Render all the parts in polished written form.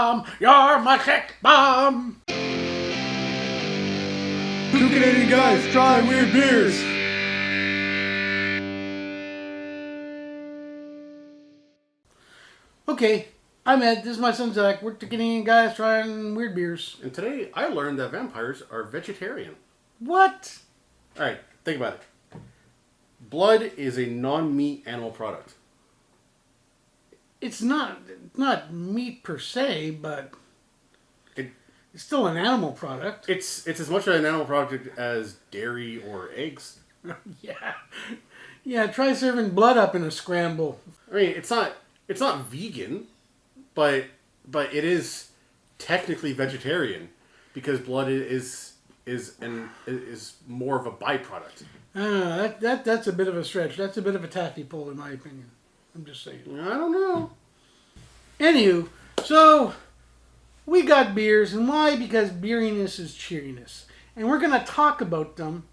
bomb. You're my sex bomb. Two Canadian guys trying weird beers. Okay, I'm Ed. This is my son Zach. We're two Canadian guys trying weird beers. And today I learned that vampires are vegetarian. What? Alright, think about it. Blood is a non-meat animal product. It's not meat per se, but It, it's still an animal product. it's as much an animal product as dairy or eggs. Yeah. Yeah, try serving blood up in a scramble. I mean, it's not vegan, but it is technically vegetarian because blood is more of a byproduct. I don't know. That's a bit of a stretch. That's a bit of a taffy pull, in my opinion. I'm just saying. I don't know. Anywho, so we got beers, and why? Because beeriness is cheeriness. And we're going to talk about them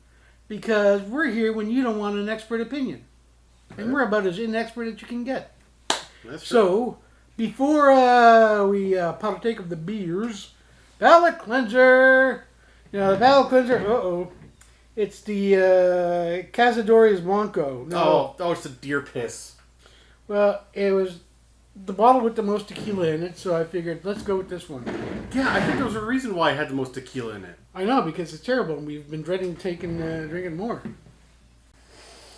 because we're here when you don't want an expert opinion. And we're about as inexpert as you can get. That's true. So, before we partake of the beers, palate cleanser. Now, the palate cleanser, it's the Cazadores Blanco. No. Oh, it's the deer piss. Well, it was the bottle with the most tequila in it, so I figured, let's go with this one. Yeah, I think there was a reason why it had the most tequila in it. I know, because it's terrible, and we've been dreading drinking more.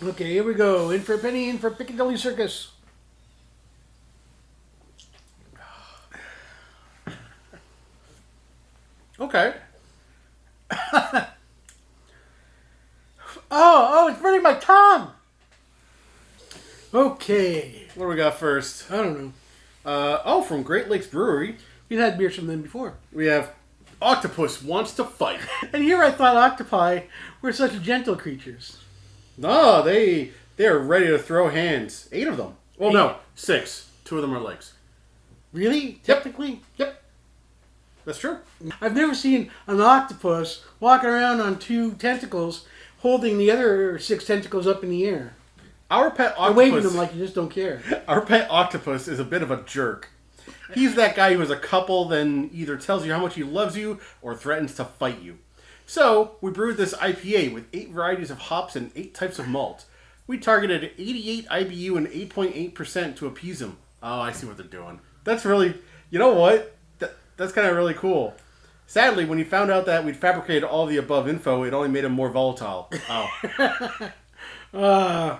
Okay, here we go. In for a penny, in for Piccadilly Circus. Okay. Oh, it's burning my tongue! Okay. What do we got first? I don't know. From Great Lakes Brewery, We've had beers from them before. we have Octopus Wants to Fight. And here I thought octopi were such gentle creatures. No, they are ready to throw hands. 8 of them. Well, no, 6. 2 of them are legs. Really? Technically? Yep. That's true. I've never seen an octopus walking around on 2 tentacles holding the other 6 tentacles up in the air. Our pet And waving octopus. them like you just don't care. Our pet octopus is a bit of a jerk. He's that guy who is a couple, then either tells you how much he loves you or threatens to fight you. So, we brewed this IPA with 8 varieties of hops and 8 types of malt. We targeted 88 IBU and 8.8% to appease him. Oh, I see what they're doing. That's really... You know what? That's kind of really cool. Sadly, when he found out that we'd fabricated all the above info, it only made him more volatile. Oh.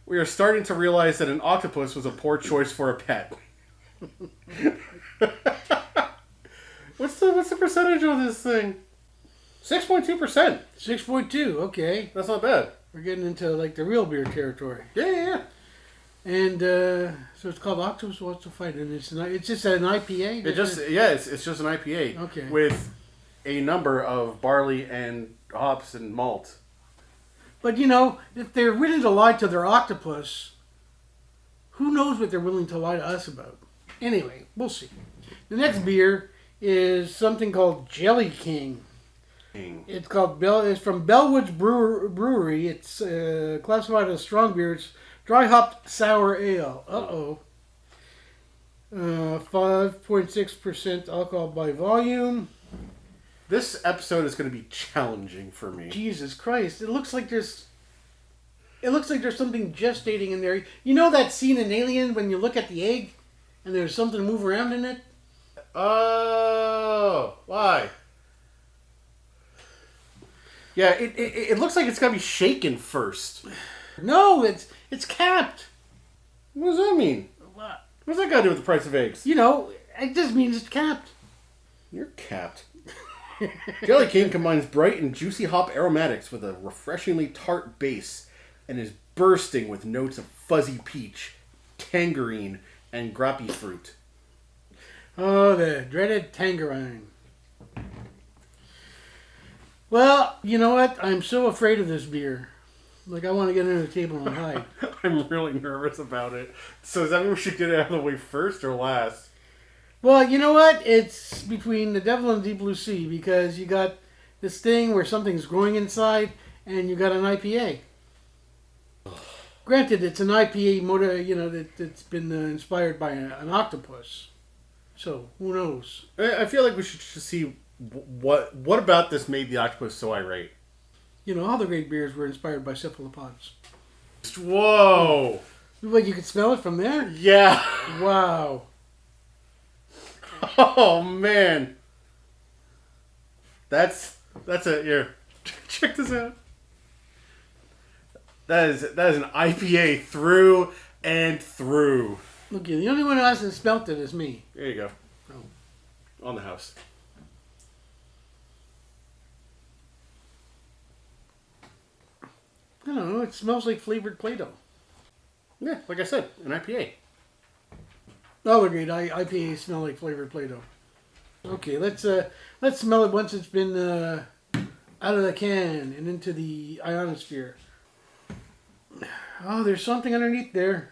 We are starting to realize that an octopus was a poor choice for a pet. What's the percentage of this thing? 6.2%. 6.2, okay. That's not bad. We're getting into like the real beer territory. Yeah. And so it's called Octopus Wants to Fight, and it's just an IPA? It's just an IPA. Okay. With a number of barley and hops and malt. But you know, if they're willing to lie to their octopus, who knows what they're willing to lie to us about? Anyway, we'll see. The next beer is something called Jelly King. It's called It's from Bellwoods Brewery. It's classified as strong beer. It's dry hopped sour ale. 5.6% alcohol by volume. This episode is going to be challenging for me. Jesus Christ! It looks like there's something gestating in there. You know that scene in Alien when you look at the egg and there's something move around in it? Oh, why? Yeah, it looks like it's got to be shaken first. No, it's capped. What does that mean? What's that got to do with the price of eggs? You know, it just means it's capped. You're capped. Jelly King combines bright and juicy hop aromatics with a refreshingly tart base and is bursting with notes of fuzzy peach, tangerine, and grappy fruit. Oh, the dreaded tangerine. Well, you know what? I'm so afraid of this beer. Like, I want to get under the table and hide. I'm really nervous about it. So does that mean we should get it out of the way first or last? Well, you know what? It's between the devil and the deep blue sea because you got this thing where something's growing inside and you got an IPA. Granted, it's an IPA that's been inspired by an octopus. So who knows? I feel like we should just see what about this made the octopus so irate. You know, all the great beers were inspired by cephalopods. Whoa! What, you could smell it from there? Yeah. Wow. Oh man. That's a here. Check this out. That is an IPA through and through. Look, the only one who hasn't smelt it is me. There you go. Oh. On the house. I don't know. It smells like flavored Play-Doh. Yeah, like I said, an IPA. Oh, agreed. IPAs smell like flavored Play-Doh. Okay, let's smell it once it's been out of the can and into the ionosphere. Oh, there's something underneath there.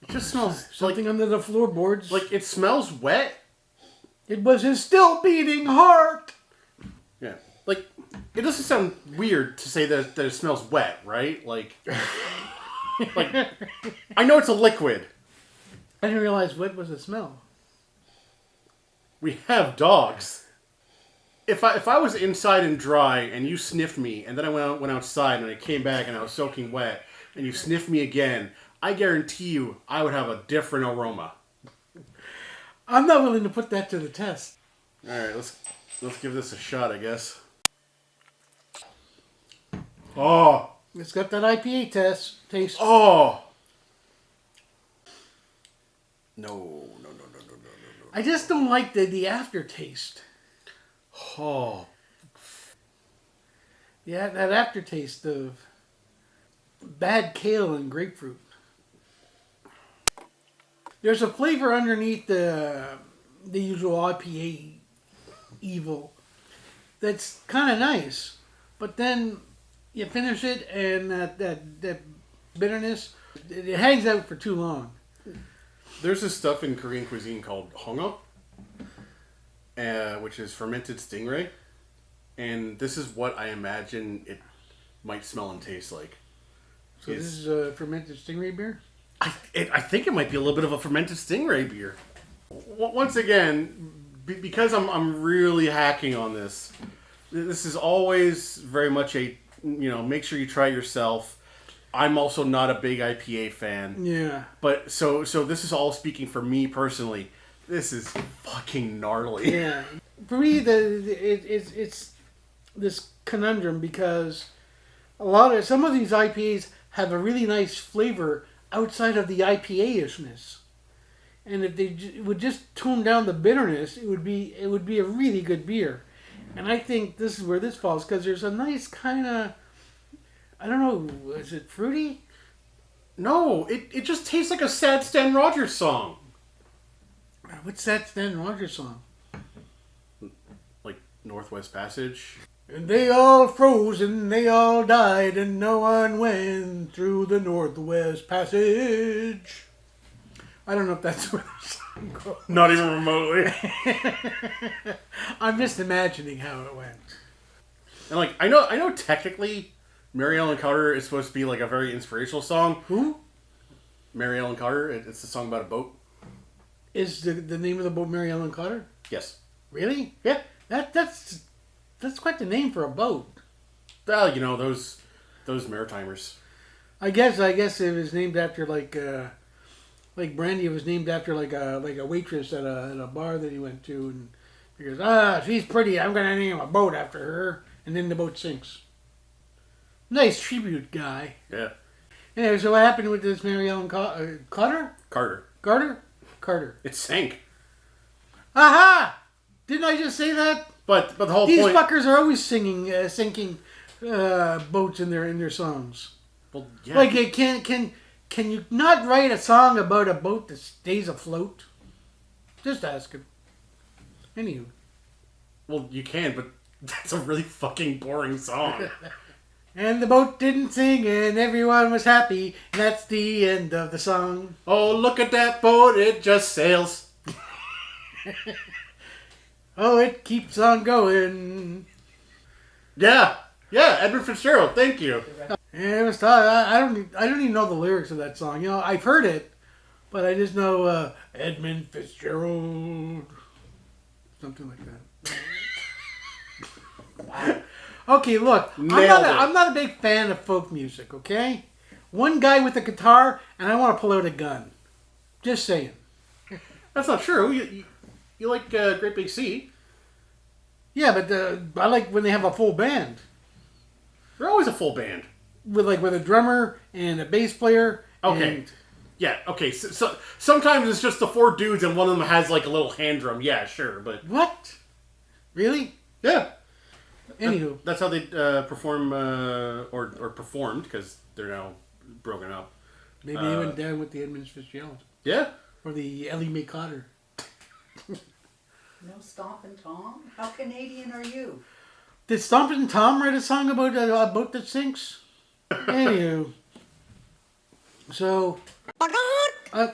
It just smells Something under the floorboards. like it smells wet. It was his still beating heart. Yeah. Like it doesn't sound weird to say that it smells wet, right? Like I know it's a liquid. I didn't realize wet was a smell. We have dogs. If I was inside and dry and you sniffed me and then I went outside and I came back and I was soaking wet and you sniffed me again, I guarantee you I would have a different aroma. I'm not willing to put that to the test. All right, let's give this a shot, I guess. Oh, It's got that IPA taste. oh. No. I just don't like the aftertaste. Oh. Yeah, that aftertaste of bad kale and grapefruit. There's a flavor underneath the usual IPA evil that's kind of nice, but then you finish it and that bitterness, it hangs out for too long. There's this stuff in Korean cuisine called hongo, which is fermented stingray, and this is what I imagine it might smell and taste like. So this is a fermented stingray beer? I think it might be a little bit of a fermented stingray beer. Once again, because I'm really hacking on this. This is always very much a make sure you try it yourself. I'm also not a big IPA fan. Yeah. But so this is all speaking for me personally. This is fucking gnarly. Yeah. For me, it's this conundrum because some of these IPAs have a really nice flavor outside of the IPA-ishness. And if they would just tone down the bitterness, it would be a really good beer. And I think this is where this falls because there's a nice kind of, I don't know, is it fruity? No, it just tastes like a sad Stan Rogers song. What's that Stan Rogers song? Like Northwest Passage. And they all froze and they all died and no one went through the Northwest Passage. I don't know if that's where the song goes. Not even remotely. I'm just imagining how it went. And like I know technically Mary Ellen Carter is supposed to be like a very inspirational song. Who? Mary Ellen Carter. It's a song about a boat. Is the name of the boat Mary Ellen Carter? Yes. Really? Yeah. That's quite the name for a boat. Well, those Maritimers. I guess it was named after like Brandy was named after like a waitress at a bar that he went to, and he goes, she's pretty, I'm gonna name a boat after her, and then the boat sinks. Nice tribute, guy. Yeah. Anyway, so what happened with this Mary Ellen Carter? Carter. It sank. Aha! Didn't I just say that? But the whole These point. fuckers are always sinking boats in their songs. Well, yeah. Like, can you not write a song about a boat that stays afloat? Just asking. Anywho. Well, you can, but that's a really fucking boring song. And the boat didn't sing and everyone was happy. And that's the end of the song. Oh, look at that boat, it just sails. Oh, it keeps on going. Yeah, Edward Fitzgerald, thank you. And it was I don't even know the lyrics of that song. I've heard it, But I just know Edmund Fitzgerald. Something like that. Okay, look. I'm not a big fan of folk music, okay? One guy with a guitar, and I want to pull out a gun. Just saying. That's not true. You like Great Big Sea. Yeah, but I like when they have a full band. They're always a full band. With a drummer and a bass player. Okay. Yeah, okay. So sometimes it's just the 4 dudes and one of them has like a little hand drum. Yeah, sure, but... What? Really? Yeah. Anywho. That's how they perform, or performed, because they're now broken up. Maybe they went down with the Edmund Fitzgerald. Yeah. Or the Ellie Mae Cotter. No Stompin' Tom? How Canadian are you? Did Stompin' Tom write a song about a boat that sinks? Anywho. So... Oh,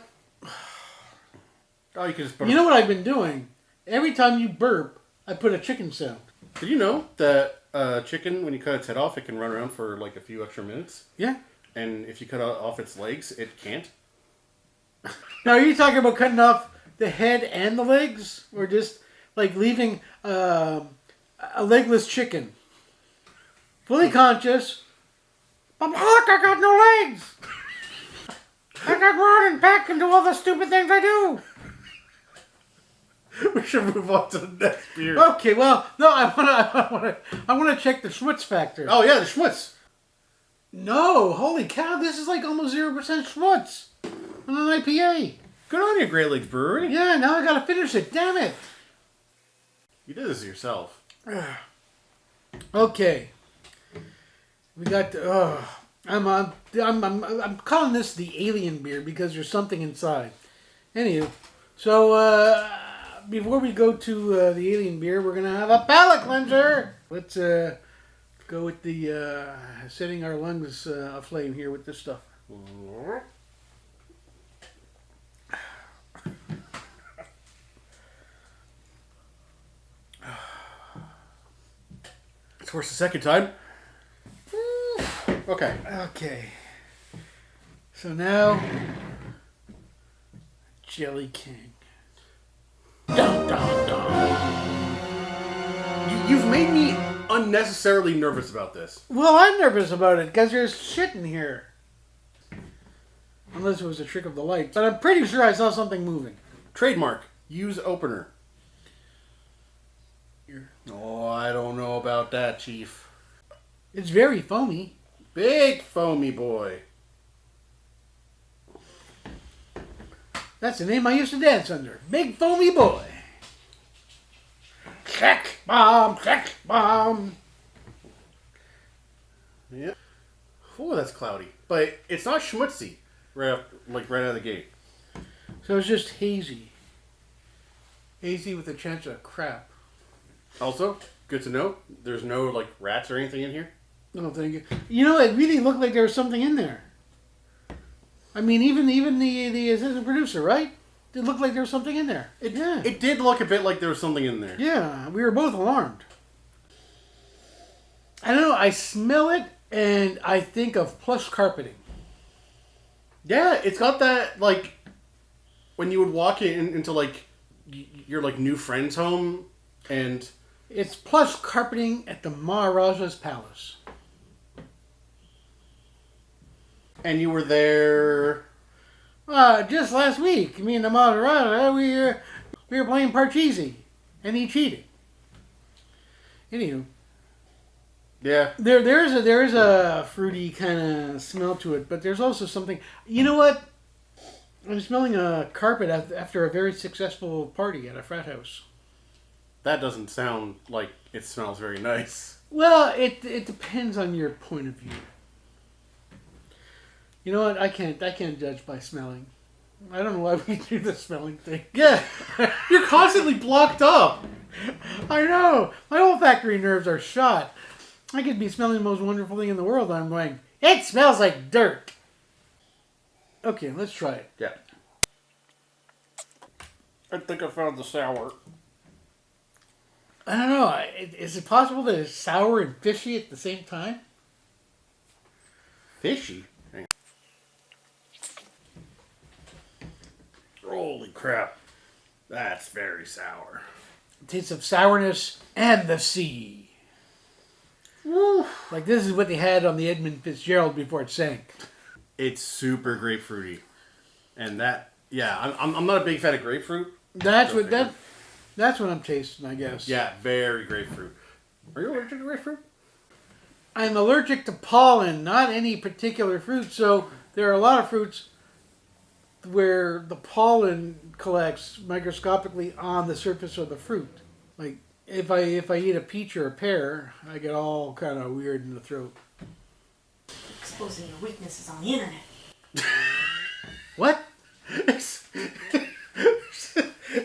you can just... You know what I've been doing? Every time you burp, I put a chicken sound. Did you know that chicken, when you cut its head off, it can run around for like a few extra minutes? Yeah. And if you cut off its legs, it can't? Now, are you talking about cutting off the head and the legs? Or just, like, leaving a legless chicken? Fully conscious. But look, I got no legs! I got running back into all the stupid things I do! We should move on to the next beer. Okay, well, no, I want to check the Schmutz factor. Oh, yeah, the Schmutz. No, holy cow, this is like almost 0% Schmutz on an IPA. Good on you, Great Lakes Brewery. Yeah, now I gotta finish it, damn it. You did this yourself. Okay. We got, I'm calling this the alien beer because there's something inside. Anywho, so, before we go to the alien beer, we're going to have a palate cleanser. Let's go with the setting our lungs aflame here with this stuff. It's worse the second time. Okay. Okay. So now, Jelly King. Dun, dun, dun. You've made me unnecessarily nervous about this. Well, I'm nervous about it because there's shit in here. Unless it was a trick of the light. But I'm pretty sure I saw something moving. Trademark. Use opener. Oh, I don't know about that, Chief. It's very foamy. Big foamy boy. That's the name I used to dance under. Big foamy boy. Sex bomb, sex bomb. Yeah. Oh, that's cloudy. But it's not schmutzy right out of the gate. So it's just hazy. Hazy with a chance of crap. Also, good to know, there's no like rats or anything in here. No, thank you. You know, it really looked like there was something in there. I mean, even the assistant producer, right? It looked like there was something in there. It did look a bit like there was something in there. Yeah, we were both alarmed. I don't know, I smell it and I think of plush carpeting. Yeah, it's got that, like, when you would walk into, like, your, like, new friend's home, and... It's plush carpeting at the Maharaja's Palace. And you were there... Just last week, me and the Maharaja, we were playing Parcheesi, and he cheated. Anywho. Yeah. There is a fruity kind of smell to it, but there's also something... You know what? I'm smelling a carpet after a very successful party at a frat house. That doesn't sound like it smells very nice. Well, it depends on your point of view. You know what? I can't judge by smelling. I don't know why we do the smelling thing. Yeah. You're constantly blocked up. I know. My olfactory nerves are shot. I could be smelling the most wonderful thing in the world, and I'm going, it smells like dirt. Okay, let's try it. Yeah. I think I found the sour. I don't know. Is it possible that it's sour and fishy at the same time? Fishy? That's very sour. Taste of sourness and the sea. Woo. Like this is what they had on the Edmund Fitzgerald before it sank. It's super grapefruity. And that, yeah, I'm not a big fan of grapefruit. That's what I'm tasting, I guess. Yeah, very grapefruit. Are you allergic to grapefruit? I'm allergic to pollen, not any particular fruit. So there are a lot of fruits where the pollen collects microscopically on the surface of the fruit. Like if I eat a peach or a pear, I get all kind of weird in the throat. Exposing your weaknesses on the internet. What?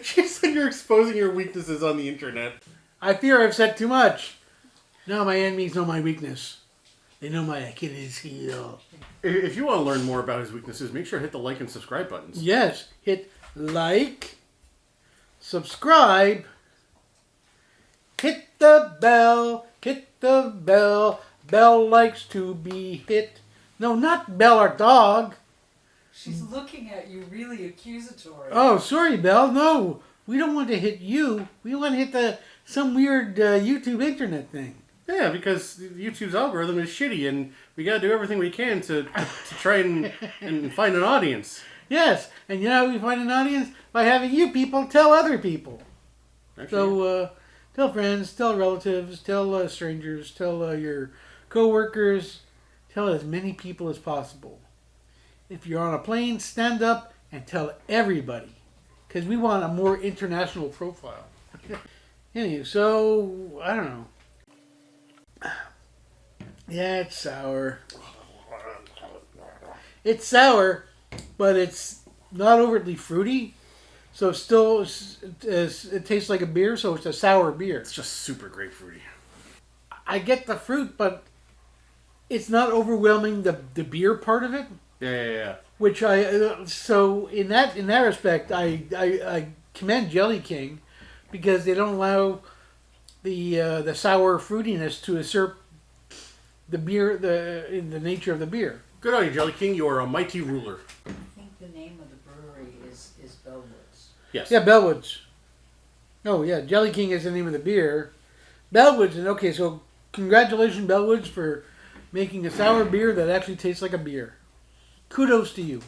She said you're exposing your weaknesses on the internet. I fear I've said too much. Now my enemies know my weakness. They know my Achilles heel. If you want to learn more about his weaknesses, make sure to hit the like and subscribe buttons. Yes, hit like, subscribe, hit the bell, Bell likes to be hit. No, not Bell, our dog. She's looking at you really accusatory. Oh, sorry, Bell. No, we don't want to hit you. We want to hit some weird YouTube internet thing. Yeah, because YouTube's algorithm is shitty, and we gotta do everything we can to try and find an audience. Yes, and you know how we find an audience? By having you people tell other people. Actually, So, tell friends, tell relatives, tell strangers, tell your co-workers, tell as many people as possible. If you're on a plane, stand up and tell everybody. Because we want a more international profile. Anyway, so, I don't know. Yeah, it's sour. It's sour, but it's not overtly fruity. So it's still, it tastes like a beer, so it's a sour beer. it's just super grapefruity. I get the fruit, but it's not overwhelming the beer part of it. Yeah. Which so in that respect, I commend Jelly King, because they don't allow the sour fruitiness to usurp the beer, in the nature of the beer. Good on you, Jelly King. You are a mighty ruler. I think the name of the brewery is Bellwoods. Yes. Yeah, Bellwoods. Oh yeah, Jelly King is the name of the beer. Bellwoods, and okay, so congratulations, Bellwoods, for making a sour beer that actually tastes like a beer. Kudos to you.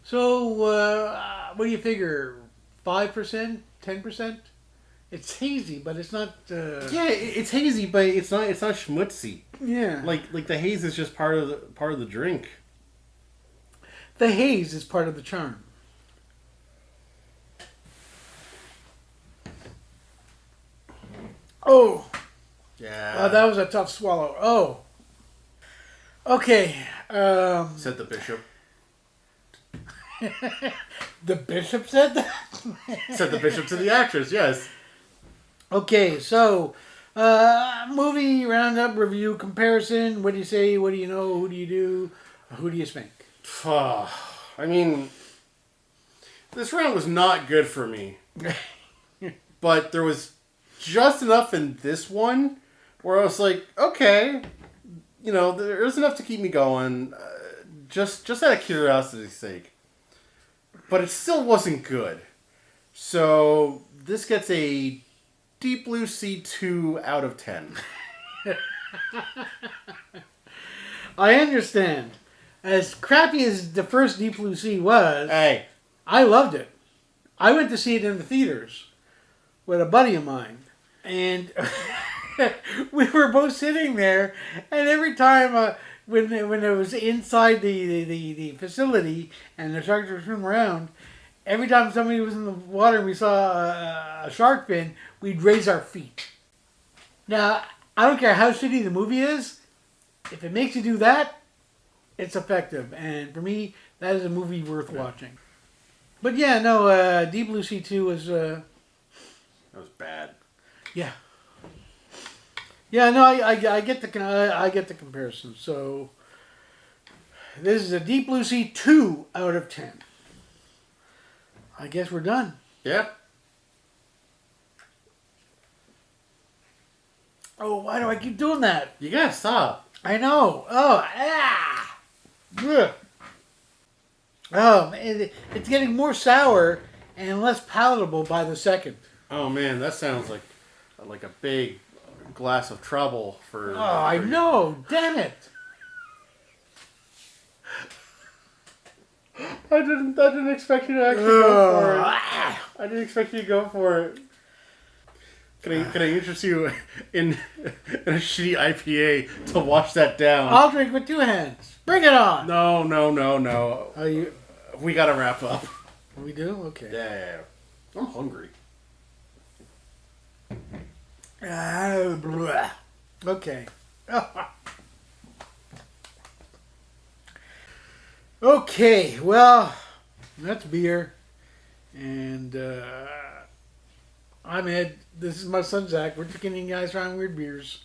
So, what do you figure? 5%? 10%? It's hazy, but it's not. Yeah, it's hazy, but it's not schmutzy. Yeah. Like the haze is just part of the drink. The haze is part of the charm. Oh, Yeah. that was a tough swallow. Oh. Okay. Said the bishop. The bishop said that? Said the bishop to the actress. Yes. Okay, so movie roundup review comparison. What do you say? What do you know? Who do you do? Who do you spank? I mean, this round was not good for me. But there was just enough in this one where I was like, okay, you know, there's enough to keep me going, just out of curiosity's sake. But it still wasn't good. So this gets a Deep Blue Sea 2 out of 10. I understand. As crappy as the first Deep Blue Sea was, Hey. I loved it. I went to see it in the theaters with a buddy of mine. And we were both sitting there, and every time when it was inside the facility and the sharks were swimming around, every time somebody was in the water and we saw a shark fin, we'd raise our feet. Now, I don't care how shitty the movie is, if it makes you do that, it's effective. And for me, that is a movie worth watching. But yeah, no, Deep Blue Sea 2 was... That was bad. Yeah. Yeah, no, I get the comparison. So this is a Deep Blue Sea 2 out of 10. I guess we're done. Yeah. Oh, why do I keep doing that? You gotta stop. I know. Oh, ah. Ugh. Oh, man, it's getting more sour and less palatable by the second. Oh man, that sounds like a big glass of trouble for. Oh, I know. Damn it. I didn't expect you to actually go for it. Ah. I didn't expect you to go for it. Can I interest you in a shitty IPA to wash that down? I'll drink with 2 hands. Bring it on. No. Are you? We gotta wrap up. We do? Okay. Yeah. I'm hungry. Blah. Okay. Okay, well, that's beer. And I'm Ed. This is my son Zach. We're drinking guys trying weird beers.